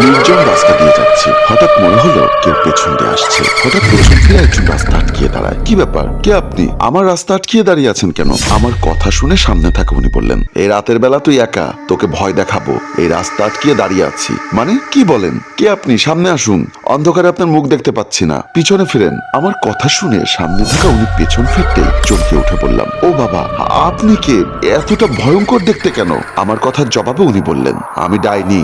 নির্জন রাস্তা দিয়ে যাচ্ছি, হঠাৎ মনে হলো কেউ পেছন দিয়ে আসছে। হঠাৎ পেছন ফিরে একজন রাস্তা আটকিয়ে দাঁড়ায়। কি ব্যাপার, কে আপনি? আমার রাস্তা আটকিয়ে দাঁড়িয়ে আছেন কেন? আমার কথা শুনে সামনে থাকে উনি বললেন, এই রাতের বেলা তুই একা, তোকে ভয় দেখাবো, এই রাস্তা আটকিয়ে দাঁড়িয়ে আছি। মানে কি বলেন? কে আপনি? সামনে আসুন, অন্ধকারে আপনার মুখ দেখতে পাচ্ছি না, পিছনে ফিরেন। আমার কথা শুনে সামনে থাকা উনি পেছন ফিরতে চমকে উঠে বললাম, ও বাবা, আপনি কে? এতটা ভয়ঙ্কর দেখতে কেন? আমার কথার জবাবে উনি বললেন, আমি ডাইনি।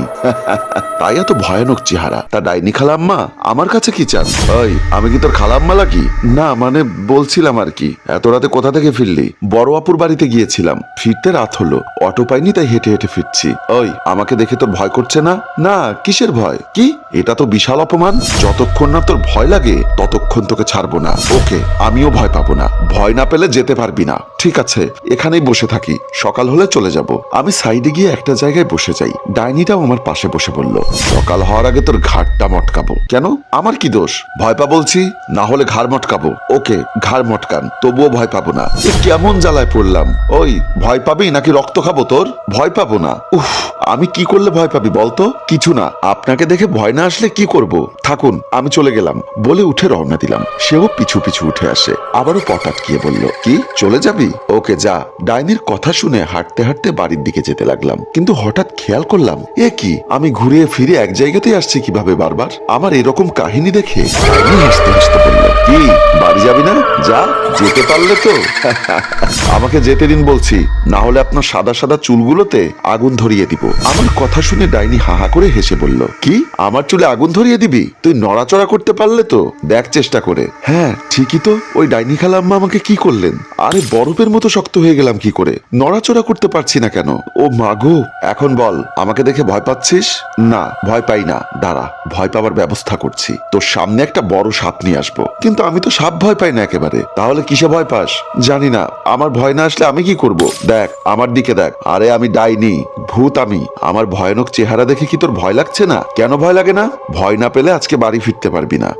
তাই এত ভয়ানক চেহারা। তা ডাইনি খালাম্মা আমার কাছে কি চান? ওই, আমি কি তোর খালাম্মা লাগি? না মানে বলছিলাম আর কি, এত রাতে কোথা থেকে ফিরলি? বড় আপুর বাড়িতে গিয়েছিলাম, ফিরতে রাত হলো, অটো পাইনি তাই হেঁটে হেঁটে ফিরছি। ওই, আমাকে দেখে তোর ভয় করছে না? না, কিসের ভয়? কি, এটা তো বিশাল অপমান। যতক্ষণ না তোর ভয় লাগে ততক্ষণ তোকে ছাড়বো না। ওকে, আমিও ভয় পাবো না। ভয় না পেলে যেতে পারবি না। ঠিক আছে, এখানেই বসে থাকি, সকাল হলে চলে যাব। আমি সাইডে গিয়ে একটা জায়গায় বসে যাই। ডাইনিটাও আমার পাশে বসে বলল, সকাল হওয়ার আগে তোর ঘাড়টা মটকাবো। কেন, আমার কি দোষ? ভয় পা বলছি, না হলে ঘাড় মটকাবো। ওকে, ঘাড় মটকান, তবুও ভয় পাবো না। কেমন জ্বালায় পড়লাম। ওই, ভয় পাবি নাকি রক্ত খাবো তোর? ভয় পাবো না। উফ, আমি কি করলে ভয় পাবি বলতো? কিছু না, আপনাকে দেখে ভয় না আসলে কি করব? থাকুন, আমি চলে গেলাম বলে উঠে রওনা দিলাম। সেও পিছু পিছু উঠে আসে, আবারও পট আটকিয়ে বলল, কি চলে যাবি? ওকে যা। ডাইনির কথা শুনে হাঁটতে হাঁটতে বাড়ির দিকে যেতে লাগলাম, কিন্তু হঠাৎ খেয়াল করলাম, এ কি, আমি ঘুরে ফিরে এক জায়গাতেই আসছি কিভাবে বারবার? আমার এরকম কাহিনী দেখে ডাইনি হাসতে হাসতে বলল, কি বাড়ি যাবি না? যা, যেতে পারলে তো। আমাকে যেতে দিন বলছি, না হলে আপনার সাদা সাদা চুলগুলোতে আগুন ধরিয়ে দিব। আমার কথা শুনে ডাইনি হাহা করে হেসে বলল, কি, আমার চুলে আগুন ধরিয়ে দিবি? তুই নড়াচড়া করতে পারলে তো দেখ চেষ্টা করে। হ্যাঁ ঠিকই তো, ওই ডাইনি খালাম্মা আমাকে কি করলেন? আরে বরফের মতো শক্ত হয়ে গেলাম কি করে? নড়াচড়া করতে পারছি না কেন? ও মাগো, এখন বল, আমাকে দেখে ভয় পাচ্ছিস? না, ভয় পাই না, দাঁড়া, ভয় পাওয়ার ব্যবস্থা করছি। তোর সামনে একটা বড় সাপ নিয়ে আসবো। কিন্তু আমি তো সাপ ভয় পাই না একেবারে। তাহলে কিসে ভয় পাস? জানি না, আমার ভয় না আসলে আমি কি করব? দেখ, আমার দিকে দেখ। আরে আমি ডাইনি, ভূত আমি। আমার ভয়ানক চেহারা দেখে কি তোর ভয় লাগছে না? কেন ভয় লাগে না? ভয় না পেলে আজকে বাড়ি ফিরতে পারবি না।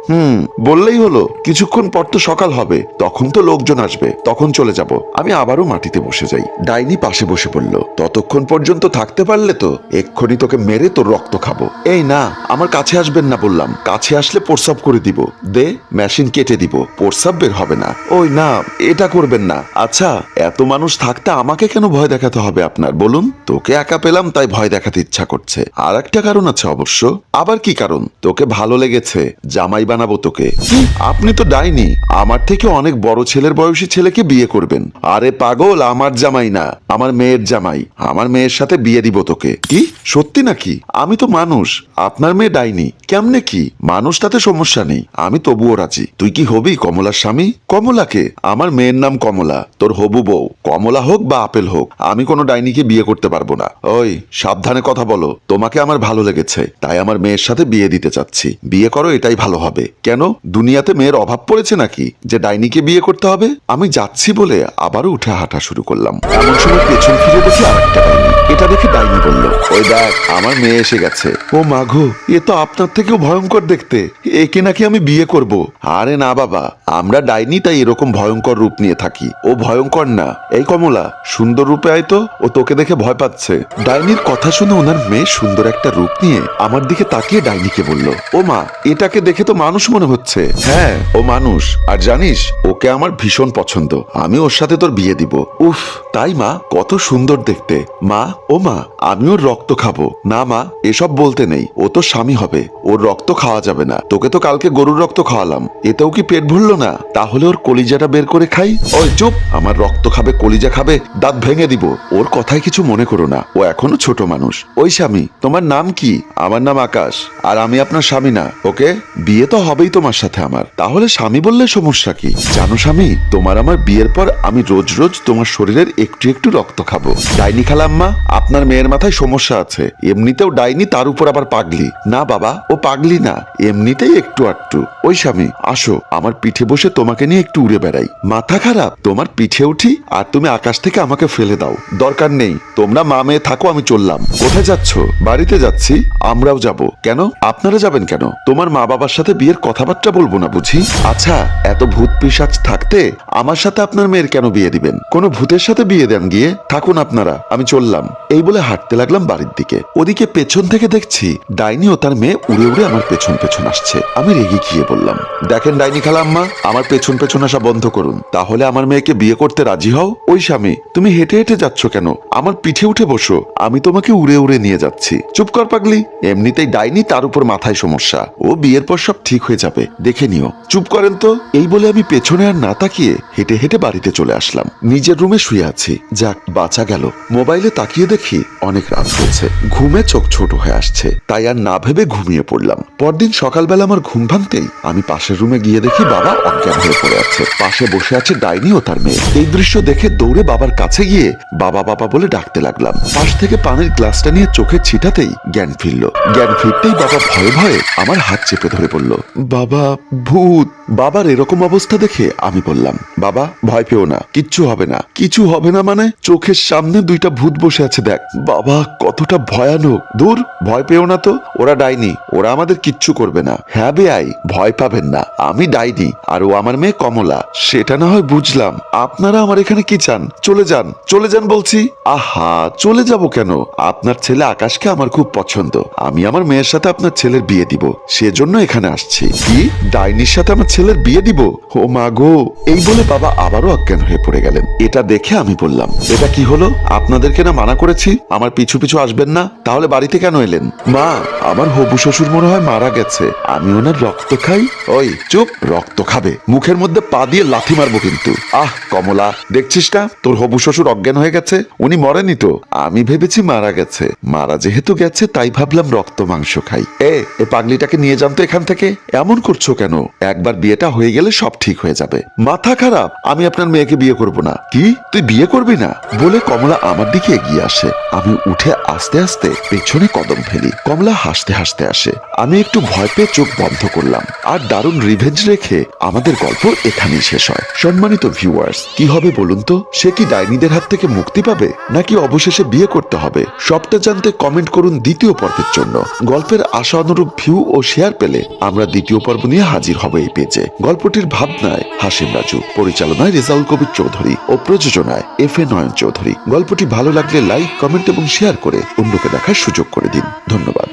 বললেই হলো, কিছুক্ষণ পর তো সকাল হবে, তখন তো লোকজন আসবে, তখন চলে যাব। আমি আবারও মাটিতে বসে যাই। ডাইনি পাশে বসে বলল, ততক্ষণ পর্যন্ত থাকতে পারলে তো এক্ষুনি তোকে মেরে তোর রক্ত খাবো। এই না, আমার কাছে আসবেন না বললাম, কাছে আসলে প্রস্রাব করে দিব। দে, মেশিন কেটে দিব, প্রস্রাব বের হবে না। ওই না, এটা করবেন না। আচ্ছা, এত মানুষ থাকতে আমাকে কেন ভয় দেখাতে হবে আপনার বলুন? তোকে একা পেলাম তাই ভয় দেখাতে ইচ্ছা করছে। আর একটা কারণ আছে অবশ্য। আবার কি কারণ? তোকে ভালো লেগেছে, জামাই বানাবো তোকে। কি, আপনি তো ডাইনি, আমার থেকে অনেক বড় ছেলের বয়সী ছেলেকে বিয়ে করবেন? আরে পাগল, আমার জামাই না, আমার মেয়ের জামাই। আমার মেয়ের সাথে বিয়ে দিব তোকে। কি, সত্যি নাকি? আমি তো মানুষ, আপনার মেয়ে ডাইনি, কেমনে কি? মানুষ তাতে সমস্যা নেই, আমি তবুও রাজি। তুই কি হবি কমলার স্বামী? কমলাকে? আমার মেয়ের নাম কমলা, তোর হবু বউ। কমলা হোক বা আপেল হোক, আমি কোনো ডাইনিকে বিয়ে করতে পারবো না। ওই, সাবধানে কথা বলো। তোমাকে আমার ভালো লেগেছে, তাই আমার মেয়ের সাথে বিয়ে দিতে চাচ্ছি। বিয়ে করো, এটাই ভালো হবে। কেন, দুনিয়াতে মেয়ের অভাব পড়েছে নাকি যে ডাইনিকে বিয়ে করতে হবে? আমি যাচ্ছি বলে আবারও উঠে হাঁটা শুরু করলাম। এমন সময় পেছন ফিরে দেখি আরেকটা ডাইনি। এটা দেখে ডাইনি বলল, ওই দেখ, আমার মেয়ে এসে গেছে। ও মাঘো, এ তো আপনার থেকেও ভয়ঙ্কর দেখতে, একে নাকি আমি বিয়ে করব? আরে না বাবা, আমরা ডাইনি তাই এরকম ভয়ঙ্কর রূপ নিয়ে থাকি, ও ভয়ঙ্কর না। এই কমলা, সুন্দর রূপে আয় তো, ও তোকে দেখে ভয় পাচ্ছে। ডাইনির কথা শুনে ওনার মেয়ে সুন্দর একটা রূপ নিয়ে আমার দিকে তাকিয়ে ডাইনিকে বলল, ও মা, এটাকে দেখে তো মানুষ মনে হচ্ছে। হ্যাঁ, ও মানুষ, আর জানিস, ওকে আমার ভীষণ পছন্দ, আমি ওর সাথে তোর বিয়ে দিব। উফ, তাই মা, কত সুন্দর দেখতে। মা, ও মা, আমি ওর রক্ত খাবো। না মা, এসব বলতে নেই, ও তো স্বামী হবে, ওর রক্ত খাওয়া যাবে না। তোকে তো কালকে গরুর রক্ত খাওয়ালাম, এতেও কি পেট ভরলো না? তাহলে ওর কলিজাটা বের করে খাই। ওই চুপ, আমার রক্ত খাবে, কলিজা খাবে, দাঁত ভেঙে দিব। ওর কথায় কিছু মনে করো না, ও এখনো ছোট মানুষ। ওই স্বামী, তোমার নাম কি? আমার নাম আকাশ, আর আমি আপনার স্বামী না। ওকে, বিয়ে তো হবেই তোমার সাথে আমার, তাহলে স্বামী বললে সমস্যা কি? জানো স্বামী, তোমার আমার বিয়ের পর আমি রোজ রোজ তোমার শরীরের একটু একটু রক্ত খাবো। ডাইনি খালাম্মা, আপনার মেয়ের মাথায় সমস্যা আছে, এমনিতেও ডাইনি, তার উপর আবার পাগলি। না বাবা, ও পাগলি না, এমনিতেই একটু আটটু। ওই স্বামী, আসো, আমার পিঠে বসে তোমাকে নিয়ে একটু উড়ে বেড়াই। মাথা খারাপ, তোমার পিঠে উঠি আর তুমি আকাশ থেকে আমাকে ফেলে দাও? দরকার নেই, তোমরা মা মেয়ে থাকো, আমি চললাম। কোথায় যাচ্ছ? বাড়িতে যাচ্ছি। আমরাও যাব। কেন, আপনারা যাবেন কেন? তোমার মা বাবার সাথে বিয়ের কথাবার্তা বলবো না বুঝি? আচ্ছা, এত ভূত পিশাচ থাকতে আমার সাথে আপনার মেয়ের কেন বিয়ে দিবেন? কোন ভূতের সাথে বিয়ে দেন গিয়ে, থাকুন আপনারা, আমি চললাম। এই বলে হাঁটতে লাগলাম বাড়ির দিকে। ওদিকে পেছন থেকে দেখছি দেখছি ডাইনি ও তার মেয়ে উড়ে উড়ে আমার পেছন পেছন আসছে। আমি রেগে গিয়ে বললাম, দেখেন ডাইনি খালাম্মা, আমার পেছন পেছন আসা বন্ধ করুন, তাহলে আমার মেয়েকে বিয়ে করতে রাজি হও। ওই স্বামী, তুমি হেঁটে হেঁটে যাচ্ছ কেন? আমার পিঠে উঠে বসো, আমি তোমাকে উড়ে উড়ে নিয়ে যাচ্ছি। চুপ কর পাগলি, এমনিতেই ডাইনি, তার উপর মাথায় সমস্যা। ও বিয়ের পর সব ঠিক হয়ে যাবে, দেখে নিও। চুপ করেন তো। এই বলে আমি পেছনে আর না তাকিয়ে হেঁটে হেঁটে বাড়িতে চলে আসলাম। নিজের রুমে শুয়ে আছি, যাক বাঁচা গেল। মোবাইলে তাকিয়ে দেখি অনেক রাত হয়েছে, ঘুমে চোখ ছোট হয়ে আসছে, তাই আর না ভেবে ঘুমিয়ে পড়লাম। পরদিন সকালবেলা আমার ঘুম ভাঙতেই আমি পাশের রুমে গিয়ে দেখি বাবা অজ্ঞান হয়ে পড়ে আছে। পাশে বসে আছে ডাইনি ও তার মেয়ে। এই দৃশ্য দেখে দৌড়ে বাবার কাছে গিয়ে বাবা বাবা বলে ডাকতে লাগলাম। পাশ থেকে পানির গ্লাসটা নিয়ে চোখে ছিটাতেই জ্ঞান ফিরল। জ্ঞান ফিরতেই বাবা ভয়ে ভয়ে আমার হাত চেপে ধরে বলল, বাবা ভূত। বাবার এরকম অবস্থা দেখে আমি বললাম, বাবা ভয় পেও না, কিচ্ছু হবে না। কিছু হবে না মানে? চোখের সামনে দুইটা ভূত বসে আছে দেখ। বাবা কতটা ভয়ানক। দূর, ভয় পেও না তো, ওরা ডাইনি, ওরা আমাদের কিচ্ছু করবে না। হ্যাঁ বেআই, ভয় পাবেন না, আমি ডাইনি আর ও আমার মেয়ে কমলা। সেটা না হয় বুঝলাম, আপনারা আমার এখানে কি চান? চলে যান, চলে যান বলছি। আহা, চলে যাব কেন? আপনার ছেলে আকাশকে আমার খুব পছন্দ, আমি আমার মেয়ের সাথে আপনার ছেলের বিয়ে দিব, সেজন্য এখানে আসছি। কি, ডাইনির সাথে আমার ছেলের বিয়ে দিব? ও মা গো। এই বলে বাবা আবারও অজ্ঞান হয়ে পড়ে গেলেন। এটা দেখে আমি বললাম, এটা কি হলো? আপনাদেরকে না মানা করেছি আমার পিছু পিছু আসবেন না, তাহলে বাড়িতে কেন এলেন? মা, আমার হবু শ্বশুর মনে হয় মারা গেছে, আমি ওনার রক্ত খাই। ওই চুপ, রক্ত খাবে? মুখের মধ্যে পা দিয়ে লাথি মারবো কিন্তু। আহ কমলা, দেখছিস না তোর হবু শ্বশুর অজ্ঞান হয়ে গেছে? উনি মরেনি তো, আমি ভেবেছি মারা গেছে। মারা যেহেতু গেছে তাই ভাবলাম রক্ত মাংস খাই। এ পাগলিটাকে নিয়ে যান তো এখান থেকে। এমন করছো কেন? একবার বিয়েটা হয়ে গেলে সব ঠিক হয়ে যাবে। মাথা খারাপ? আমি আপনার মেয়েকে বিয়ে করব না। কি, তুই বিয়ে করবি না? বলে কমলা আমার দিকে এগিয়ে আসে। আমি উঠে আস্তে আস্তে পেছনে কদম ফেলি। কমলা হাসতে হাসতে আসে। আমি একটু ভয় পেয়ে চোখ বন্ধ করলাম। আর দারুণ রিভেঞ্জ রেখে আমাদের গল্প এখানেই শেষ হয়। সম্মানিত ভিউয়ার্স, কি হবে বলুন তো? সে কি ডাইনিদের হাত থেকে মুক্তি পাবে, নাকি অবশেষে বিয়ে করতে হবে? সবটা জানতে কমেন্ট করুন দ্বিতীয় পর্বের জন্য। গল্পের আশা অনুরূপ ভিউ ও শেয়ার পেলে আমরা দ্বিতীয় পর্ব নিয়ে হাজির হব এই পেজে। গল্পটির ভাবনায় হাসিম রাজু, পরিচালনায় রেজাউল কবির চৌধুরী ও প্রযোজনায় এফ.এ. নয়ন চৌধুরী। গল্পটি ভালো লাগলে লাইক, কমেন্ট এবং শেয়ার করে অন্যকে দেখার সুযোগ করে দিন। ধন্যবাদ।